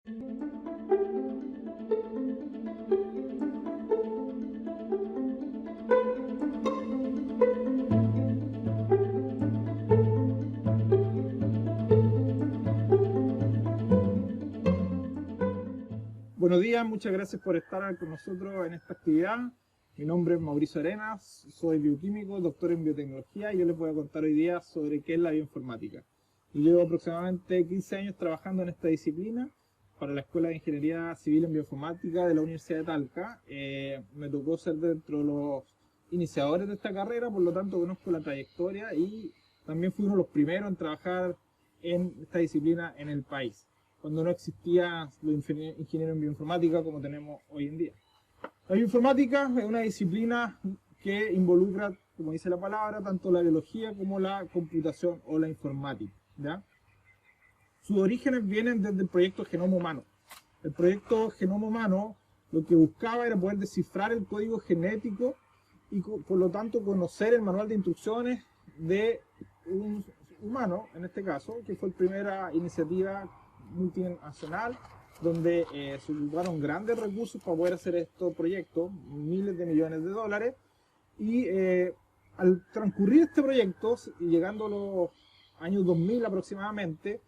Buenos días, muchas gracias por estar con nosotros en esta actividad. Mi nombre es Mauricio Arenas, soy bioquímico, doctor en biotecnología y yo les voy a contar hoy día sobre qué es la bioinformática. Llevo aproximadamente 15 años trabajando en esta disciplina para la Escuela de Ingeniería Civil en Bioinformática de la Universidad de Talca. Me tocó ser dentro de los iniciadores de esta carrera, por lo tanto conozco la trayectoria y también fui uno de los primeros en trabajar en esta disciplina en el país, cuando no existía los ingenieros en bioinformática como tenemos hoy en día. La bioinformática es una disciplina que involucra, como dice la palabra, tanto la biología como la computación o la informática, ¿ya? Sus orígenes vienen desde el proyecto Genoma Humano. El proyecto Genoma Humano lo que buscaba era poder descifrar el código genético y por lo tanto conocer el manual de instrucciones de un humano, en este caso, que fue la primera iniciativa multinacional donde se ocuparon grandes recursos para poder hacer estos proyectos, miles de millones de dólares, y al transcurrir este proyecto, y llegando a los años 2000 aproximadamente,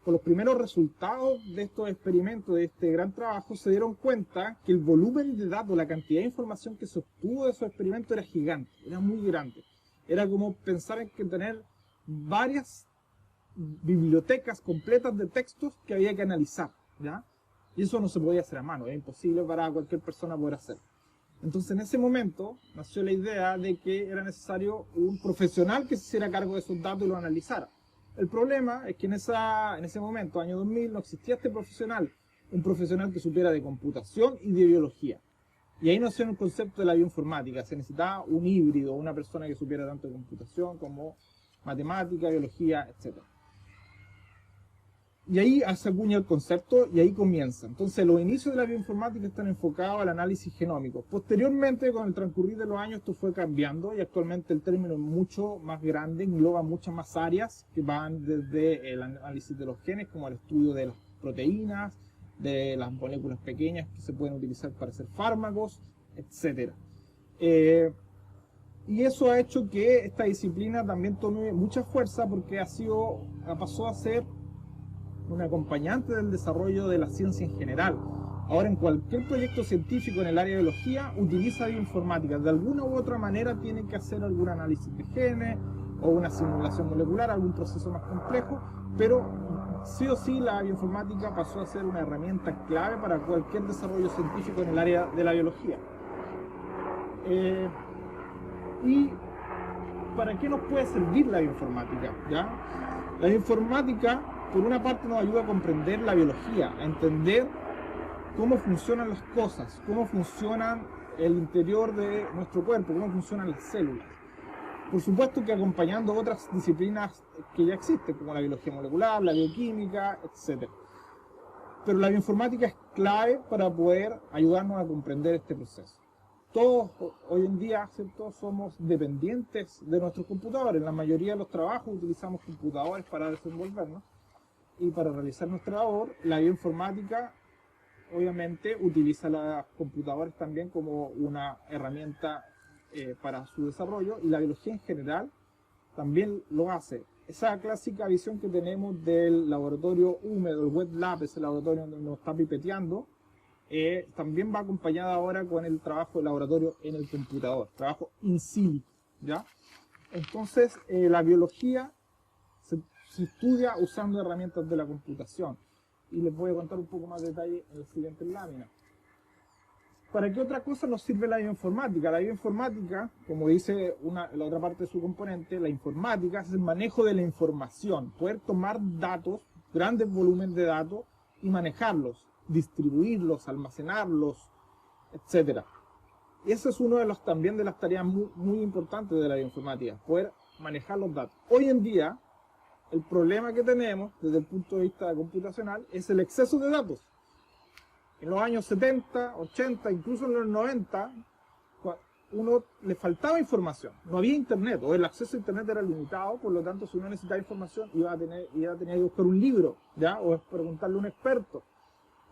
con los primeros resultados de estos experimentos, de este gran trabajo, se dieron cuenta que el volumen de datos, la cantidad de información que se obtuvo de esos experimentos era gigante, era muy grande. Era como pensar en que tener varias bibliotecas completas de textos que había que analizar, ¿ya? Y eso no se podía hacer a mano, es imposible para cualquier persona poder hacerlo. Entonces en ese momento nació la idea de que era necesario un profesional que se hiciera cargo de esos datos y los analizara. El problema es que en ese momento, año 2000, no existía este profesional, un profesional que supiera de computación y de biología. Y ahí nació el concepto de la bioinformática, se necesitaba un híbrido, una persona que supiera tanto de computación como matemática, biología, etc. Y ahí se acuña el concepto y ahí comienza. Entonces los inicios de la bioinformática están enfocados al análisis genómico. Posteriormente, con el transcurrir de los años, esto fue cambiando y actualmente el término es mucho más grande, engloba muchas más áreas que van desde el análisis de los genes, como el estudio de las proteínas, de las moléculas pequeñas que se pueden utilizar para hacer fármacos, etc. Y eso ha hecho que esta disciplina también tome mucha fuerza porque pasó a ser un acompañante del desarrollo de la ciencia en general. Ahora en cualquier proyecto científico en el área de biología utiliza bioinformática. De alguna u otra manera tiene que hacer algún análisis de genes o una simulación molecular, algún proceso más complejo, pero sí o sí la bioinformática pasó a ser una herramienta clave para cualquier desarrollo científico en el área de la biología. ¿Y para qué nos puede servir la bioinformática? ¿Ya? La bioinformática, por una parte, nos ayuda a comprender la biología, a entender cómo funcionan las cosas, cómo funcionan el interior de nuestro cuerpo, cómo funcionan las células. Por supuesto que acompañando otras disciplinas que ya existen, como la biología molecular, la bioquímica, etc. Pero la bioinformática es clave para poder ayudarnos a comprender este proceso. Todos hoy en día, ¿cierto?, somos dependientes de nuestros computadores. En la mayoría de los trabajos utilizamos computadores para desenvolvernos y para realizar nuestra labor. La bioinformática obviamente utiliza los computadores también como una herramienta para su desarrollo, y la biología en general también lo hace. Esa clásica visión que tenemos del laboratorio húmedo, el wet lab, ese laboratorio donde nos está pipeteando, también va acompañada ahora con el trabajo de laboratorio en el computador, trabajo in silico, ¿ya? Entonces la biología se estudia usando herramientas de la computación, y les voy a contar un poco más de detalle en la siguiente lámina. ¿Para qué otra cosa nos sirve la bioinformática? La bioinformática, como dice la otra parte de su componente, la informática es el manejo de la información, poder tomar datos, grandes volúmenes de datos, y manejarlos, distribuirlos, almacenarlos, etc. Y esa es una también de las tareas muy importantes de la bioinformática, poder manejar los datos. Hoy en día, el problema que tenemos desde el punto de vista computacional es el exceso de datos. En los años 70, 80, incluso en los 90, uno le faltaba información, no había internet, o el acceso a internet era limitado, por lo tanto si uno necesitaba información iba a tener que buscar un libro, ¿ya?, o preguntarle a un experto.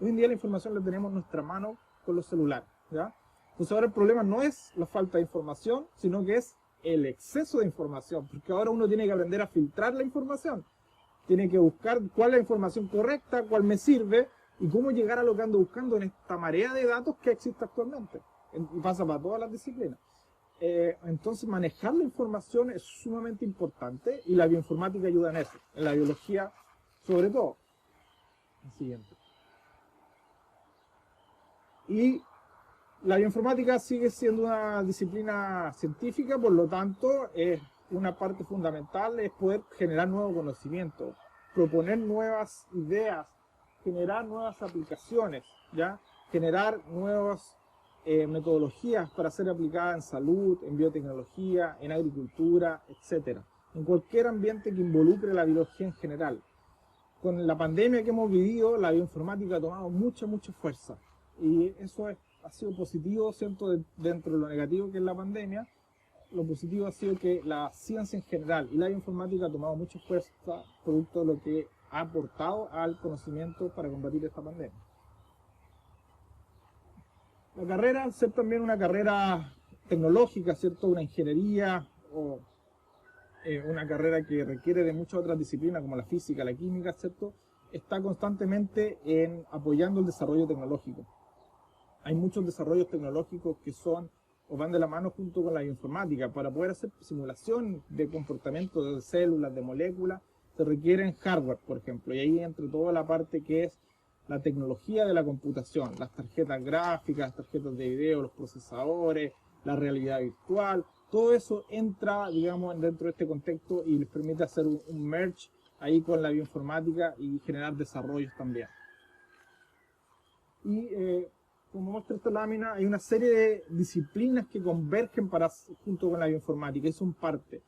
Hoy en día la información la tenemos en nuestra mano con los celulares, ¿ya? Entonces ahora el problema no es la falta de información, sino que es el exceso de información, porque ahora uno tiene que aprender a filtrar la información. Tiene que buscar cuál es la información correcta, cuál me sirve, y cómo llegar a lo que ando buscando en esta marea de datos que existe actualmente. Y pasa para todas las disciplinas. Entonces manejar la información es sumamente importante y la bioinformática ayuda en eso, en la biología sobre todo. El siguiente. Y la bioinformática sigue siendo una disciplina científica, por lo tanto, una parte fundamental es poder generar nuevo conocimiento, proponer nuevas ideas, generar nuevas aplicaciones, ¿ya? Generar nuevas metodologías para ser aplicadas en salud, en biotecnología, en agricultura, etc. En cualquier ambiente que involucre la biología en general. Con la pandemia que hemos vivido, la bioinformática ha tomado mucha fuerza. Y eso ha sido positivo, ¿cierto? Dentro de lo negativo que es la pandemia, lo positivo ha sido que la ciencia en general y la bioinformática ha tomado mucha fuerza producto de lo que ha aportado al conocimiento para combatir esta pandemia. La carrera, al ser también una carrera tecnológica, ¿cierto? Una ingeniería o una carrera que requiere de muchas otras disciplinas como la física, la química, ¿cierto? Está constantemente apoyando el desarrollo tecnológico. Hay muchos desarrollos tecnológicos que son o van de la mano junto con la bioinformática. Para poder hacer simulación de comportamiento de células, de moléculas, se requieren hardware, por ejemplo, y ahí entra toda la parte que es la tecnología de la computación, las tarjetas gráficas, las tarjetas de video, los procesadores, la realidad virtual, todo eso entra, digamos, dentro de este contexto y les permite hacer un merge ahí con la bioinformática y generar desarrollos también. Y como muestra esta lámina, hay una serie de disciplinas que convergen junto con la bioinformática y son parte.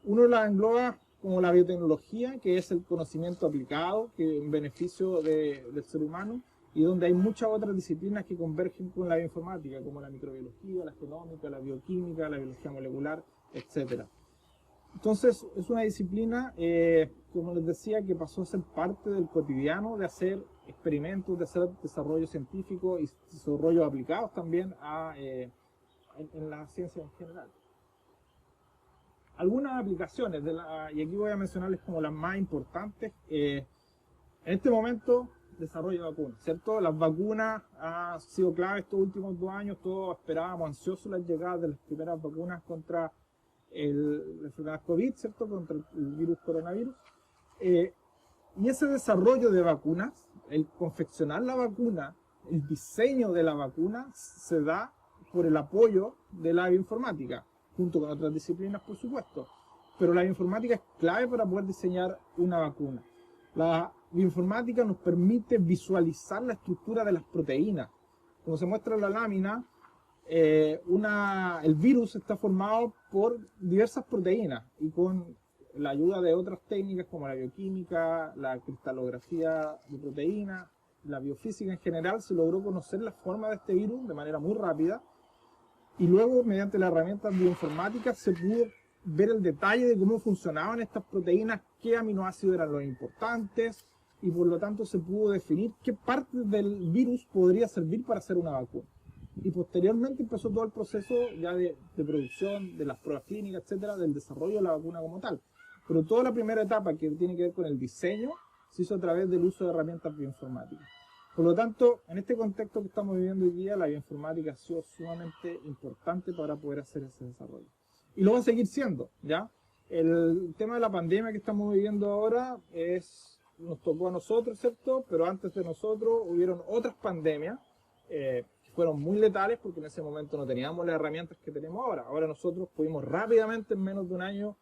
Uno la engloba como la biotecnología, que es el conocimiento aplicado, que en beneficio del ser humano, y donde hay muchas otras disciplinas que convergen con la bioinformática, como la microbiología, la genómica, la bioquímica, la biología molecular, etc. Entonces, es una disciplina, como les decía, que pasó a ser parte del cotidiano de hacer experimentos, de hacer desarrollo científico y desarrollos aplicados también en la ciencia en general. Algunas aplicaciones, y aquí voy a mencionarles como las más importantes. En este momento, desarrollo de vacunas, ¿cierto? Las vacunas han sido clave estos últimos 2 años, todos esperábamos ansiosos la llegada de las primeras vacunas contra la enfermedad COVID, ¿cierto? Contra el virus coronavirus. Y ese desarrollo de vacunas, el confeccionar la vacuna, el diseño de la vacuna, se da por el apoyo de la bioinformática, junto con otras disciplinas, por supuesto. Pero la bioinformática es clave para poder diseñar una vacuna. La bioinformática nos permite visualizar la estructura de las proteínas. Como se muestra en la lámina, el virus está formado por diversas proteínas y con la ayuda de otras técnicas como la bioquímica, la cristalografía de proteínas, la biofísica en general, se logró conocer la forma de este virus de manera muy rápida y luego mediante la herramienta bioinformática se pudo ver el detalle de cómo funcionaban estas proteínas, qué aminoácidos eran los importantes y por lo tanto se pudo definir qué parte del virus podría servir para hacer una vacuna. Y posteriormente empezó todo el proceso ya de producción, de las pruebas clínicas, etcétera, del desarrollo de la vacuna como tal. Pero toda la primera etapa que tiene que ver con el diseño se hizo a través del uso de herramientas bioinformáticas. Por lo tanto, en este contexto que estamos viviendo hoy día, la bioinformática ha sido sumamente importante para poder hacer ese desarrollo. Y lo va a seguir siendo, ¿ya? El tema de la pandemia que estamos viviendo ahora nos tocó a nosotros, ¿cierto? Pero antes de nosotros hubieron otras pandemias que fueron muy letales porque en ese momento no teníamos las herramientas que tenemos ahora. Ahora nosotros pudimos rápidamente, en menos de un año,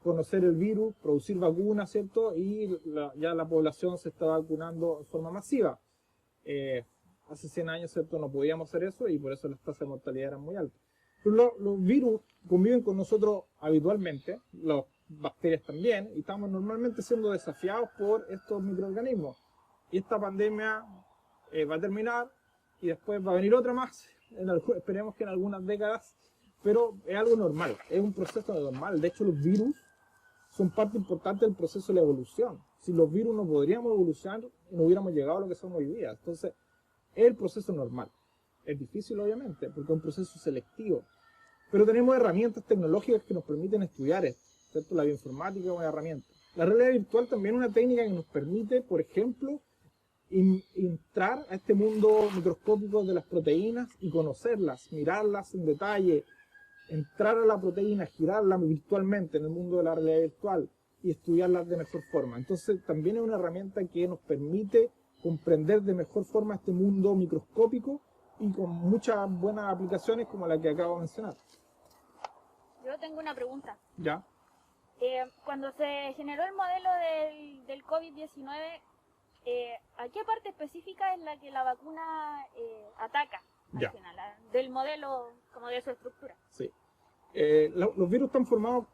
conocer el virus, producir vacunas, ¿cierto? Y ya la población se está vacunando en forma masiva. Hace 100 años, ¿cierto? No podíamos hacer eso y por eso las tasas de mortalidad eran muy altas. Pero los virus conviven con nosotros habitualmente, las bacterias también, y estamos normalmente siendo desafiados por estos microorganismos. Y esta pandemia va a terminar y después va a venir otra más, esperemos que en algunas décadas, pero es algo normal, es un proceso normal. De hecho, los virus son parte importante del proceso de la evolución. Sin los virus no podríamos evolucionar y no hubiéramos llegado a lo que somos hoy día. Entonces, es el proceso normal. Es difícil, obviamente, porque es un proceso selectivo. Pero tenemos herramientas tecnológicas que nos permiten estudiar esto, ¿cierto? La bioinformática es una herramienta. La realidad virtual también es una técnica que nos permite, por ejemplo, entrar a este mundo microscópico de las proteínas y conocerlas, mirarlas en detalle, entrar a la proteína, girarla virtualmente en el mundo de la realidad virtual y estudiarlas de mejor forma. Entonces también es una herramienta que nos permite comprender de mejor forma este mundo microscópico y con muchas buenas aplicaciones como la que acabo de mencionar. Yo tengo una pregunta. ¿Ya? Cuando se generó el modelo del COVID-19, ¿a qué parte específica es la que la vacuna ataca? Ya. Al final, del modelo, como de su estructura. Sí. Los virus están formados,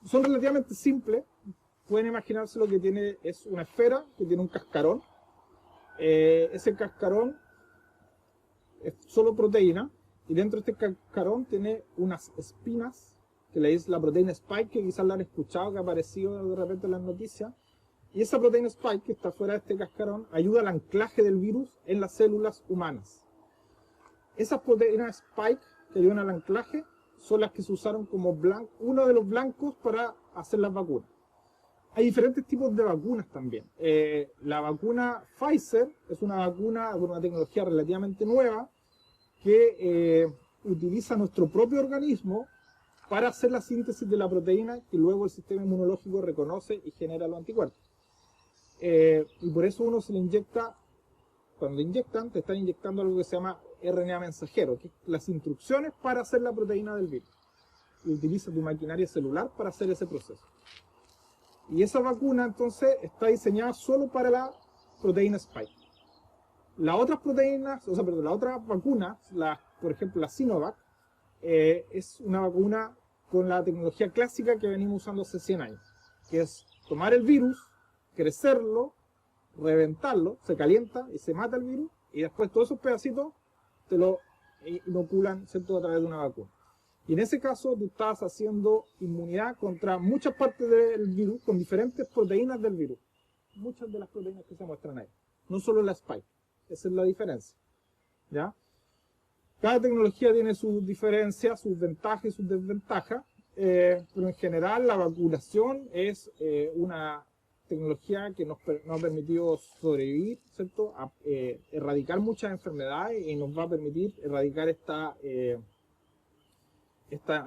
son relativamente simples. Pueden imaginarse lo que tiene, es una esfera que tiene un cascarón. Ese cascarón es solo proteína y dentro de este cascarón tiene unas espinas que le dice la proteína Spike, que quizás la han escuchado, que ha aparecido de repente en las noticias. Y esa proteína Spike, que está fuera de este cascarón, ayuda al anclaje del virus en las células humanas. Esas proteínas Spike que ayudan al anclaje son las que se usaron como uno de los blancos para hacer las vacunas. Hay diferentes tipos de vacunas también. La vacuna Pfizer es una vacuna con una tecnología relativamente nueva que utiliza nuestro propio organismo para hacer la síntesis de la proteína que luego el sistema inmunológico reconoce y genera los anticuerpos. Y por eso uno se le inyecta, cuando inyectan, te están inyectando algo que se llama RNA mensajero, que es las instrucciones para hacer la proteína del virus. Y utiliza tu maquinaria celular para hacer ese proceso. Y esa vacuna entonces está diseñada solo para la proteína Spike. Las otras proteínas, o sea, perdón, las otras vacunas, por ejemplo la Sinovac, es una vacuna con la tecnología clásica que venimos usando hace 100 años, que es tomar el virus, crecerlo, reventarlo, se calienta y se mata el virus, y después todos esos pedacitos te lo inoculan, ¿cierto?, a través de una vacuna. Y en ese caso tú estás haciendo inmunidad contra muchas partes del virus, con diferentes proteínas del virus. Muchas de las proteínas que se muestran ahí. No solo la Spike. Esa es la diferencia. ¿Ya? Cada tecnología tiene sus diferencias, sus ventajas y sus desventajas. Pero en general la vacunación es una tecnología que nos ha permitido sobrevivir, ¿cierto? Erradicar muchas enfermedades y nos va a permitir erradicar esta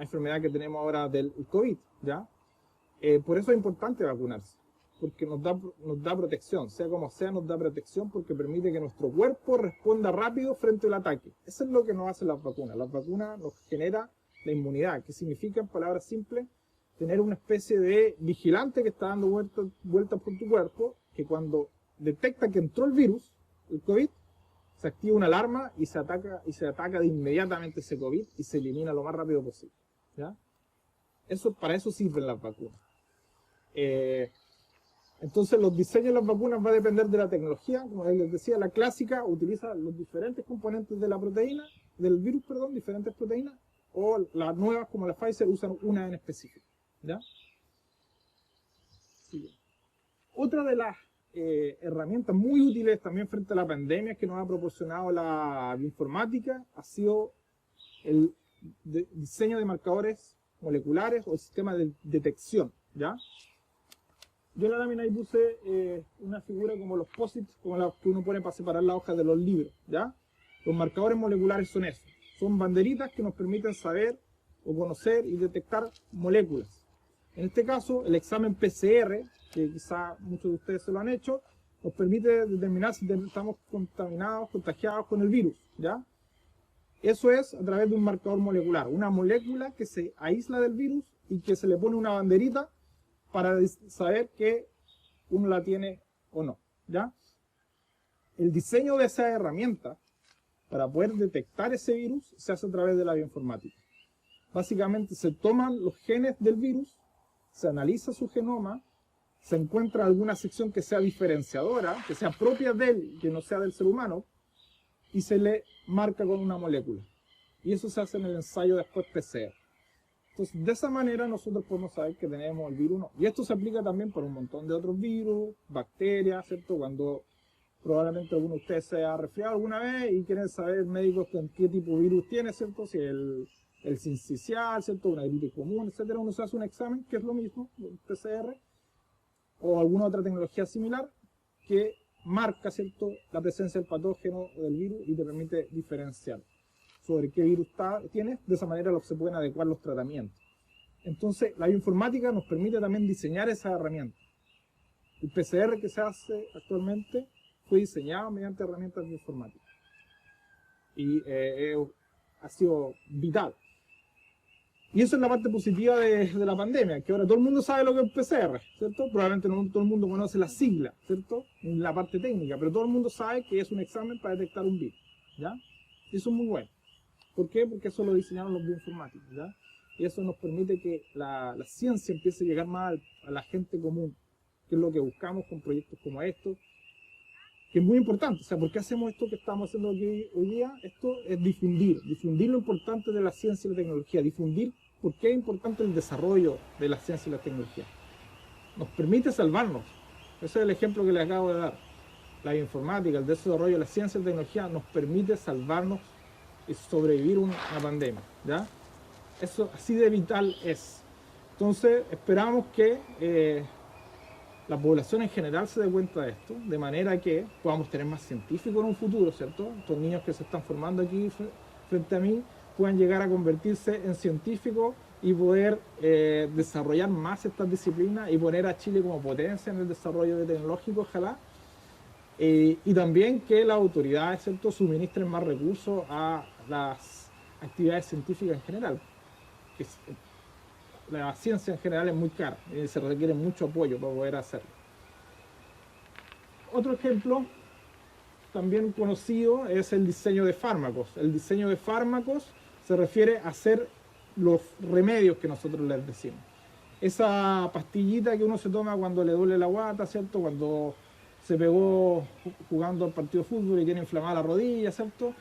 enfermedad que tenemos ahora del COVID, ¿ya? Por eso es importante vacunarse, porque nos da protección, sea como sea nos da protección porque permite que nuestro cuerpo responda rápido frente al ataque. Eso es lo que nos hacen las vacunas. Las vacunas nos genera la inmunidad, que significa, en palabras simples, tener una especie de vigilante que está dando vueltas por tu cuerpo, que cuando detecta que entró el virus, el COVID, se activa una alarma y se ataca de inmediatamente ese COVID y se elimina lo más rápido posible. ¿Ya? Para eso sirven las vacunas. Entonces los diseños de las vacunas va a depender de la tecnología. Como les decía, la clásica utiliza los diferentes componentes de la proteína, del virus, perdón, diferentes proteínas, o las nuevas como la Pfizer usan una en específico. ¿Ya? Sí. Otra de las herramientas muy útiles también frente a la pandemia que nos ha proporcionado la bioinformática ha sido el diseño de marcadores moleculares o el sistema de detección. ¿Ya? Yo en la lámina ahí puse una figura como los POSIT, como las que uno pone para separar las hojas de los libros. ¿Ya? Los marcadores moleculares son eso. Son banderitas que nos permiten saber o conocer y detectar moléculas. En este caso, el examen PCR, que quizá muchos de ustedes se lo han hecho, nos permite determinar si estamos contaminados, contagiados con el virus, ¿ya? Eso es a través de un marcador molecular, una molécula que se aísla del virus y que se le pone una banderita para saber que uno la tiene o no, ¿ya? El diseño de esa herramienta para poder detectar ese virus se hace a través de la bioinformática. Básicamente se toman los genes del virus, se analiza su genoma, se encuentra alguna sección que sea diferenciadora, que sea propia de él y que no sea del ser humano, y se le marca con una molécula. Y eso se hace en el ensayo después PCR. Entonces, de esa manera nosotros podemos saber que tenemos el virus o no. Y esto se aplica también para un montón de otros virus, bacterias, ¿cierto? Cuando probablemente alguno de ustedes se ha resfriado alguna vez y quieren saber médicos qué tipo de virus tiene, ¿cierto? Si el sincicial, ¿cierto? Una gripe común, etcétera. Uno se hace un examen, que es lo mismo, el PCR, o alguna otra tecnología similar, que marca, ¿cierto?, la presencia del patógeno o del virus y te permite diferenciar sobre qué virus tienes. De esa manera se pueden adecuar los tratamientos. Entonces, la bioinformática nos permite también diseñar esas herramientas. El PCR que se hace actualmente fue diseñado mediante herramientas bioinformáticas. Y ha sido vital. Y eso es la parte positiva de la pandemia, que ahora todo el mundo sabe lo que es PCR, ¿cierto? Probablemente no todo el mundo conoce la sigla, ¿cierto? En la parte técnica, pero todo el mundo sabe que es un examen para detectar un virus, ¿ya? Y eso es muy bueno. ¿Por qué? Porque eso lo diseñaron los bioinformáticos, ¿ya? Y eso nos permite que la ciencia empiece a llegar más a la gente común, que es lo que buscamos con proyectos como estos, que es muy importante. O sea, ¿por qué hacemos esto que estamos haciendo aquí hoy día? Esto es difundir lo importante de la ciencia y la tecnología, difundir por qué es importante el desarrollo de la ciencia y la tecnología. Nos permite salvarnos. Ese es el ejemplo que les acabo de dar. La bioinformática, el desarrollo de la ciencia y la tecnología nos permite salvarnos y sobrevivir una pandemia, ¿ya? Eso así de vital es. Entonces, esperamos que la población en general se dé cuenta de esto, de manera que podamos tener más científicos en un futuro, ¿cierto? Estos niños que se están formando aquí frente a mí puedan llegar a convertirse en científicos y poder desarrollar más estas disciplinas y poner a Chile como potencia en el desarrollo tecnológico, ojalá. Y también que las autoridades, ¿cierto?, suministren más recursos a las actividades científicas en general. La ciencia en general es muy cara y se requiere mucho apoyo para poder hacerlo. Otro ejemplo también conocido es el diseño de fármacos. El diseño de fármacos se refiere a hacer los remedios que nosotros les decimos. Esa pastillita que uno se toma cuando le duele la guata, ¿cierto? Cuando se pegó jugando al partido de fútbol y tiene inflamada la rodilla, ¿cierto?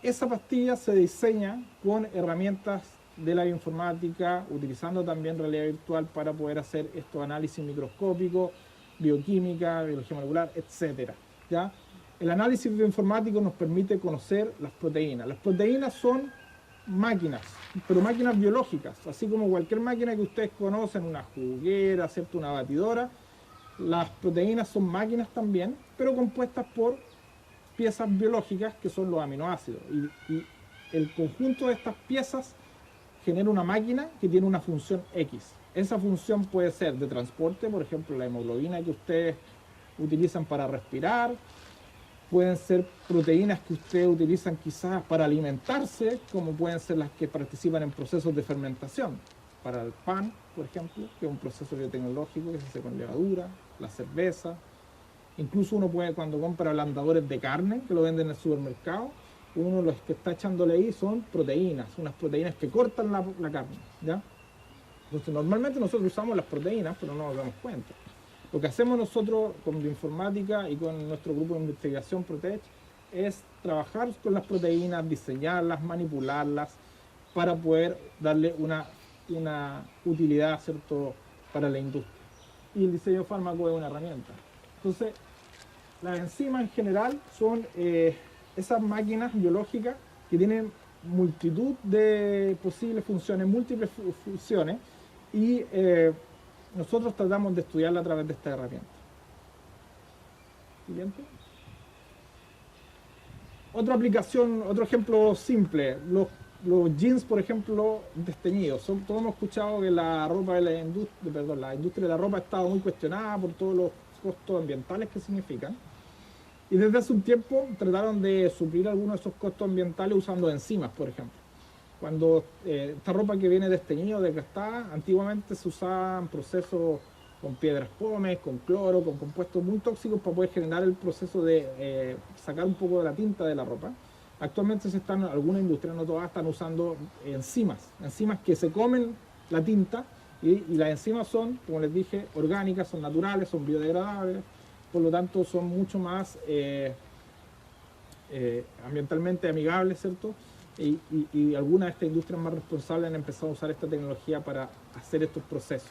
Esa pastilla se diseña con herramientas de la bioinformática, utilizando también realidad virtual para poder hacer estos análisis microscópicos, bioquímica, biología molecular, etc. ¿Ya? El análisis bioinformático nos permite conocer las proteínas. Las proteínas son máquinas, pero máquinas biológicas, así como cualquier máquina que ustedes conocen, una juguera, ¿cierto?, una batidora. Las proteínas son máquinas también, pero compuestas por piezas biológicas que son los aminoácidos. Y el conjunto de estas piezas genera una máquina que tiene una función X. Esa función puede ser de transporte, por ejemplo, la hemoglobina que ustedes utilizan para respirar. Pueden ser proteínas que ustedes utilizan quizás para alimentarse, como pueden ser las que participan en procesos de fermentación. Para el pan, por ejemplo, que es un proceso biotecnológico que se hace con levadura, la cerveza. Incluso uno puede, cuando compra ablandadores de carne, que lo venden en el supermercado, uno de los que está echándole ahí son proteínas, unas proteínas que cortan la carne, ¿ya? Entonces, normalmente nosotros usamos las proteínas, pero no nos damos cuenta. Lo que hacemos nosotros con bioinformática y con nuestro grupo de investigación Protech es trabajar con las proteínas, diseñarlas, manipularlas, para poder darle una utilidad, ¿cierto?, para la industria. Y el diseño de fármaco es una herramienta. Entonces, las enzimas en general son esas máquinas biológicas que tienen multitud de posibles funciones, múltiples funciones, y nosotros tratamos de estudiarla a través de esta herramienta. Siguiente. Otra aplicación, otro ejemplo simple, los jeans, por ejemplo, desteñidos. Todos hemos escuchado que la ropa de la industria de la ropa ha estado muy cuestionada por todos los costos ambientales que significan. Y desde hace un tiempo trataron de suplir algunos de esos costos ambientales usando enzimas, por ejemplo. Cuando esta ropa que viene desteñida, desgastada, antiguamente se usaban procesos con piedras pómez, con cloro, con compuestos muy tóxicos para poder generar el proceso de sacar un poco de la tinta de la ropa. Actualmente algunas industrias, no todas, están usando enzimas que se comen la tinta y las enzimas son, como les dije, orgánicas, son naturales, son biodegradables, por lo tanto son mucho más ambientalmente amigables, ¿cierto? y algunas de estas industrias más responsables han empezado a usar esta tecnología para hacer estos procesos.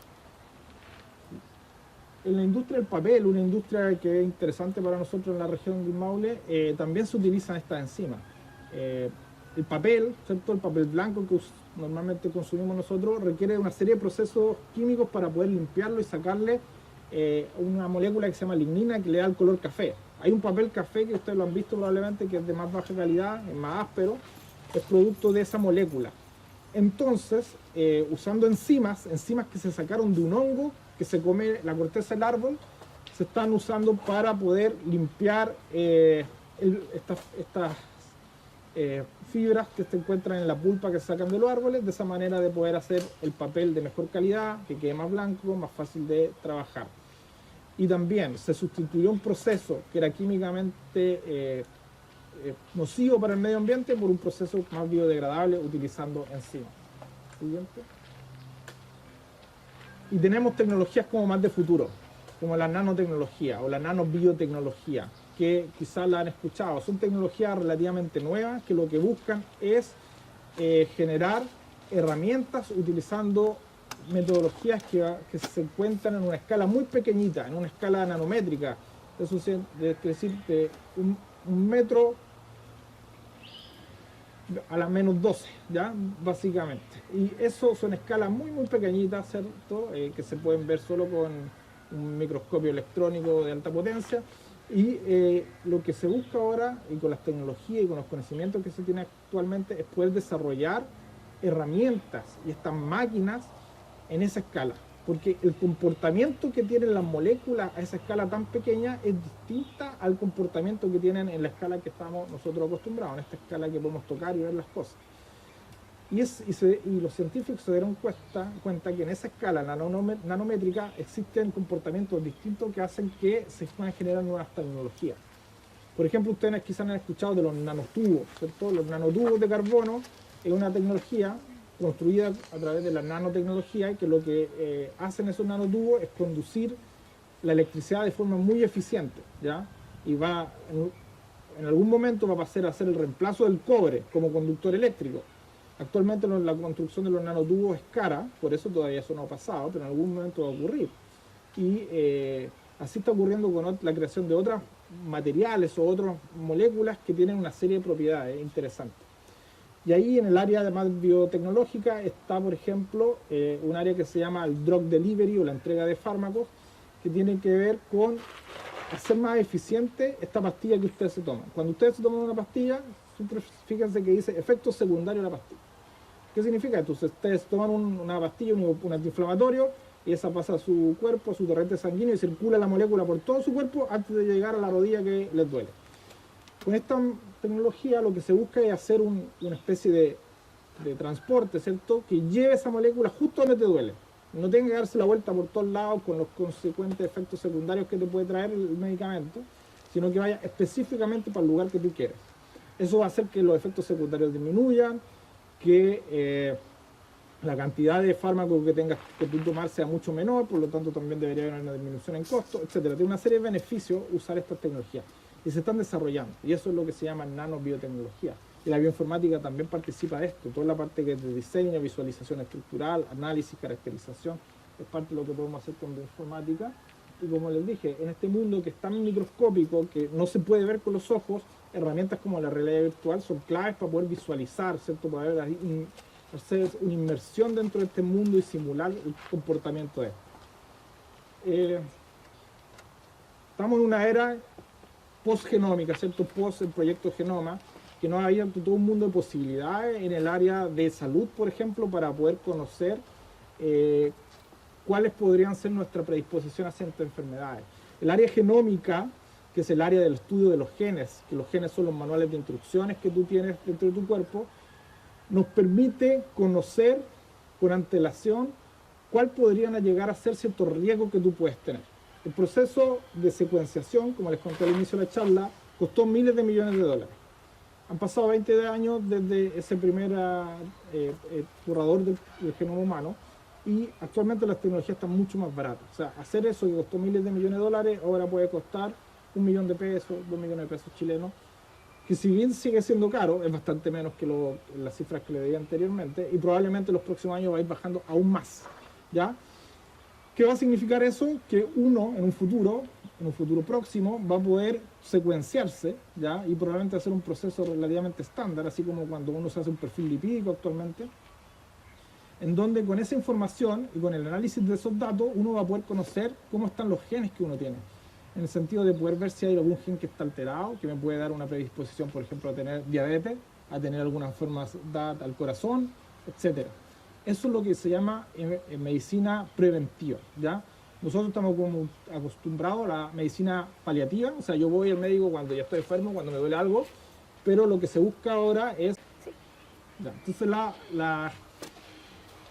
En la industria del papel, una industria que es interesante para nosotros en la región del Maule, también se utilizan estas enzimas. El papel, ¿cierto? El papel blanco que normalmente consumimos nosotros requiere una serie de procesos químicos para poder limpiarlo y sacarle una molécula que se llama lignina que le da el color café. Hay un papel café que ustedes lo han visto probablemente, que es de más baja calidad, es más áspero, es producto de esa molécula. Entonces, usando enzimas que se sacaron de un hongo que se come la corteza del árbol, se están usando para poder limpiar estas fibras que se encuentran en la pulpa que se sacan de los árboles, de esa manera de poder hacer el papel de mejor calidad, que quede más blanco, más fácil de trabajar. Y también se sustituyó un proceso que era químicamente nocivo para el medio ambiente por un proceso más biodegradable utilizando enzimas. Siguiente. Y tenemos tecnologías como más de futuro, como la nanotecnología o la nanobiotecnología, que quizás la han escuchado. Son tecnologías relativamente nuevas que lo que buscan es generar herramientas utilizando metodologías que se encuentran en una escala muy pequeñita, en una escala nanométrica, eso es decir, de un metro a la menos 12, ¿ya? Básicamente. Y eso son escalas muy pequeñitas, ¿cierto? Que se pueden ver solo con un microscopio electrónico de alta potencia. Y lo que se busca ahora, y con las tecnologías y con los conocimientos que se tiene actualmente, es poder desarrollar herramientas y estas máquinas en esa escala. Porque el comportamiento que tienen las moléculas a esa escala tan pequeña es distinta al comportamiento que tienen en la escala que estamos nosotros acostumbrados, en esta escala que podemos tocar y ver las cosas. Y los científicos se dieron cuenta que en esa escala nanométrica existen comportamientos distintos que hacen que se puedan generar nuevas tecnologías. Por ejemplo, ustedes quizás han escuchado de los nanotubos, ¿cierto? Los nanotubos de carbono es una tecnología construida a través de la nanotecnología, que lo que hacen esos nanotubos es conducir la electricidad de forma muy eficiente, ¿ya? Y en algún momento va a pasar a ser el reemplazo del cobre como conductor eléctrico. Actualmente la construcción de los nanotubos es cara, por eso todavía eso no ha pasado, pero en algún momento va a ocurrir. Y así está ocurriendo con la creación de otros materiales o otras moléculas que tienen una serie de propiedades interesantes. Y ahí en el área además biotecnológica está, por ejemplo, un área que se llama el drug delivery o la entrega de fármacos, que tiene que ver con hacer más eficiente esta pastilla que ustedes se toman. Cuando ustedes se toman una pastilla, fíjense que dice efecto secundario de la pastilla. ¿Qué significa esto? Ustedes toman una pastilla, un antiinflamatorio, y esa pasa a su cuerpo, a su torrente sanguíneo, y circula la molécula por todo su cuerpo antes de llegar a la rodilla que les duele. Con esta tecnología lo que se busca es hacer una especie de transporte, ¿cierto? Que lleve esa molécula justo donde te duele. No tenga que darse la vuelta por todos lados con los consecuentes efectos secundarios que te puede traer el medicamento, sino que vaya específicamente para el lugar que tú quieres. Eso va a hacer que los efectos secundarios disminuyan, que la cantidad de fármacos que tengas que tú tomar sea mucho menor, por lo tanto también debería haber una disminución en costo, etc. Tiene una serie de beneficios usar estas tecnologías y se están desarrollando, y eso es lo que se llama nanobiotecnología. Y la bioinformática también participa de esto, toda la parte que es de diseño, visualización estructural, análisis, caracterización, es parte de lo que podemos hacer con bioinformática. Y como les dije, en este mundo que es tan microscópico, que no se puede ver con los ojos, herramientas como la realidad virtual son claves para poder visualizar, ¿cierto? Para poder hacer una inmersión dentro de este mundo y simular el comportamiento de él. Estamos en una era post-genómica, ¿cierto? Post el proyecto Genoma, que nos ha abierto todo un mundo de posibilidades en el área de salud, por ejemplo, para poder conocer cuáles podrían ser nuestra predisposición hacia estas enfermedades. El área genómica, que es el área del estudio de los genes, que los genes son los manuales de instrucciones que tú tienes dentro de tu cuerpo, nos permite conocer con antelación cuál podrían llegar a ser ciertos riesgos que tú puedes tener. El proceso de secuenciación, como les conté al inicio de la charla, costó miles de millones de dólares. Han pasado 20 años desde ese primer borrador del genoma humano, y actualmente las tecnologías están mucho más baratas. O sea, hacer eso que costó miles de millones de dólares ahora puede costar $1 millón de pesos, 2 millones de pesos chilenos, que si bien sigue siendo caro, es bastante menos que las cifras que le di anteriormente, y probablemente en los próximos años va a ir bajando aún más, ¿ya? ¿Qué va a significar eso? Que uno, en un futuro próximo, va a poder secuenciarse, ¿ya? Y probablemente hacer un proceso relativamente estándar, así como cuando uno se hace un perfil lipídico actualmente, en donde con esa información y con el análisis de esos datos uno va a poder conocer cómo están los genes que uno tiene, en el sentido de poder ver si hay algún gen que está alterado, que me puede dar una predisposición, por ejemplo, a tener diabetes, a tener alguna enfermedad al corazón, etcétera. Eso es lo que se llama medicina preventiva, ¿ya? Nosotros estamos como acostumbrados a la medicina paliativa, o sea, yo voy al médico cuando ya estoy enfermo, cuando me duele algo, pero lo que se busca ahora es... ¿ya? Entonces la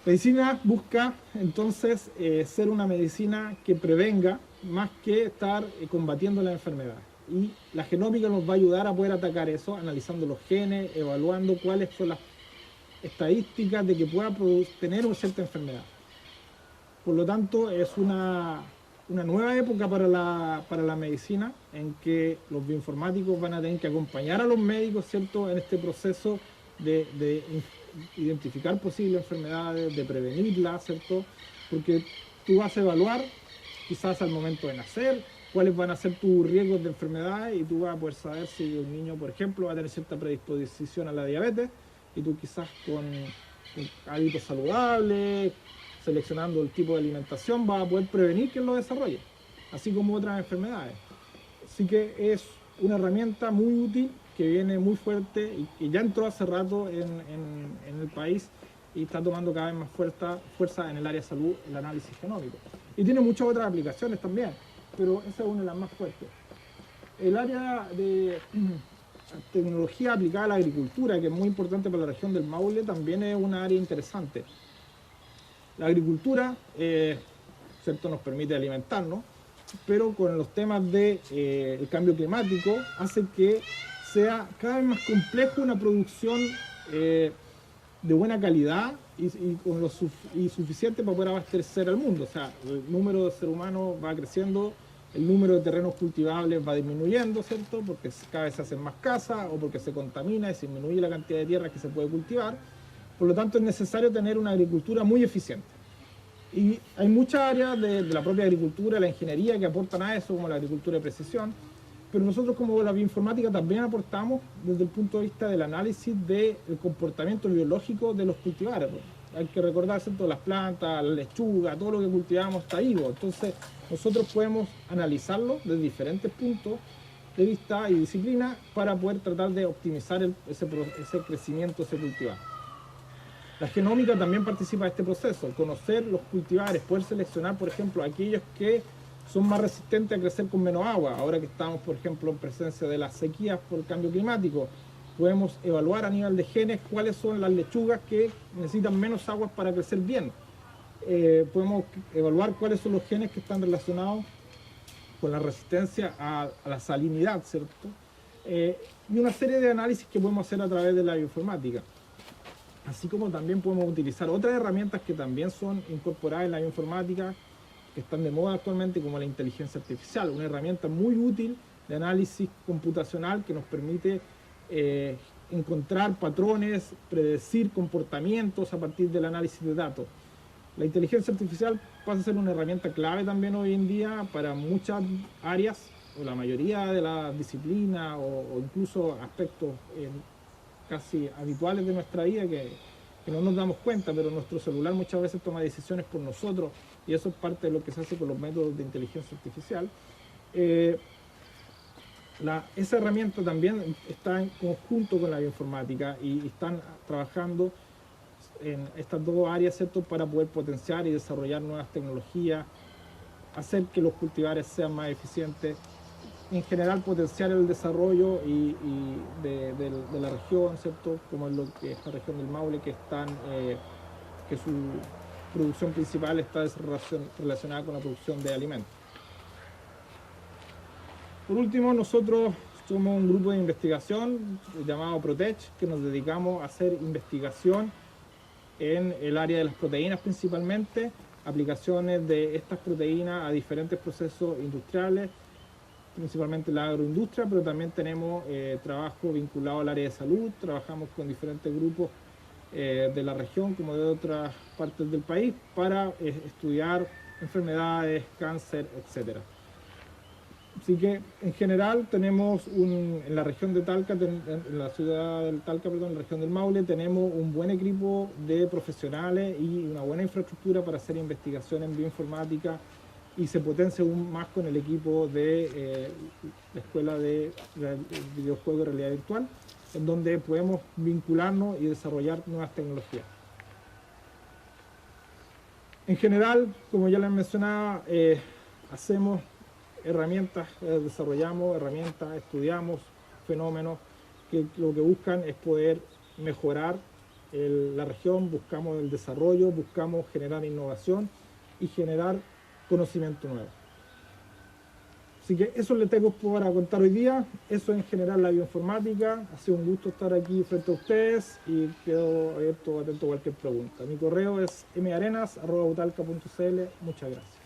medicina busca entonces ser una medicina que prevenga más que estar combatiendo la enfermedad. Y la genómica nos va a ayudar a poder atacar eso, analizando los genes, evaluando cuáles son las estadísticas de que pueda tener una cierta enfermedad. Por lo tanto, es una nueva época para la medicina, en que los bioinformáticos van a tener que acompañar a los médicos, ¿cierto?, en este proceso de identificar posibles enfermedades, de prevenirlas, ¿cierto? Porque tú vas a evaluar, quizás al momento de nacer, cuáles van a ser tus riesgos de enfermedades, y tú vas a poder saber si un niño, por ejemplo, va a tener cierta predisposición a la diabetes, y tú quizás con hábitos saludables, seleccionando el tipo de alimentación, vas a poder prevenir que lo desarrolle, así como otras enfermedades. Así que es una herramienta muy útil, que viene muy fuerte y que ya entró hace rato en el país y está tomando cada vez más fuerza en el área de salud, el análisis genómico. Y tiene muchas otras aplicaciones también, pero esa es una de las más fuertes. El área de tecnología aplicada a la agricultura, que es muy importante para la región del Maule, también es una área interesante. La agricultura, ¿cierto?, nos permite alimentarnos, pero con los temas del cambio climático hace que sea cada vez más complejo una producción de buena calidad y suficiente para poder abastecer al mundo. O sea, el número de seres humanos va creciendo, el número de terrenos cultivables va disminuyendo, ¿cierto?, porque cada vez se hacen más casas o porque se contamina y se disminuye la cantidad de tierra que se puede cultivar. Por lo tanto, es necesario tener una agricultura muy eficiente. Y hay muchas áreas de la propia agricultura, la ingeniería, que aportan a eso, como la agricultura de precisión, pero nosotros como la bioinformática también aportamos desde el punto de vista del análisis del comportamiento biológico de los cultivares. Hay que recordar, ¿cierto?, las plantas, la lechuga, todo lo que cultivamos está vivo. Entonces nosotros podemos analizarlo desde diferentes puntos de vista y disciplina para poder tratar de optimizar ese crecimiento, ese cultivar. La genómica también participa de este proceso, conocer los cultivares, poder seleccionar, por ejemplo, aquellos que son más resistentes a crecer con menos agua. Ahora que estamos, por ejemplo, en presencia de las sequías por el cambio climático, podemos evaluar a nivel de genes cuáles son las lechugas que necesitan menos agua para crecer bien. Podemos evaluar cuáles son los genes que están relacionados con la resistencia a la salinidad, ¿cierto? Y una serie de análisis que podemos hacer a través de la bioinformática. Así como también podemos utilizar otras herramientas que también son incorporadas en la bioinformática, que están de moda actualmente, como la inteligencia artificial, una herramienta muy útil de análisis computacional que nos permite encontrar patrones, predecir comportamientos a partir del análisis de datos. La inteligencia artificial pasa a ser una herramienta clave también hoy en día para muchas áreas, o la mayoría de las disciplinas, o incluso aspectos casi habituales de nuestra vida que no nos damos cuenta, pero nuestro celular muchas veces toma decisiones por nosotros, y eso es parte de lo que se hace con los métodos de inteligencia artificial. Esa herramienta también está en conjunto con la bioinformática y están trabajando en estas dos áreas, ¿cierto?, para poder potenciar y desarrollar nuevas tecnologías, hacer que los cultivares sean más eficientes, en general potenciar el desarrollo de la región, ¿cierto?, como es lo que esta región del Maule, que su producción principal está relacionada con la producción de alimentos. Por último, nosotros somos un grupo de investigación llamado Protech, que nos dedicamos a hacer investigación en el área de las proteínas principalmente, aplicaciones de estas proteínas a diferentes procesos industriales, principalmente la agroindustria, pero también tenemos trabajo vinculado al área de salud, trabajamos con diferentes grupos de la región como de otras partes del país para estudiar enfermedades, cáncer, etcétera. Así que en general tenemos en la región de Talca, en la ciudad del Talca, perdón, en la región del Maule, tenemos un buen equipo de profesionales y una buena infraestructura para hacer investigación en bioinformática, y se potencia aún más con el equipo de la Escuela de Videojuegos de Realidad Virtual, en donde podemos vincularnos y desarrollar nuevas tecnologías. En general, como ya les mencionaba, hacemos herramientas, desarrollamos herramientas, estudiamos fenómenos que lo que buscan es poder mejorar la región, buscamos el desarrollo, buscamos generar innovación y generar conocimiento nuevo. Así que eso les tengo para contar hoy día. Eso en general la bioinformática. Ha sido un gusto estar aquí frente a ustedes y quedo abierto, atento a cualquier pregunta. Mi correo es marenas@utalca.cl. Muchas gracias.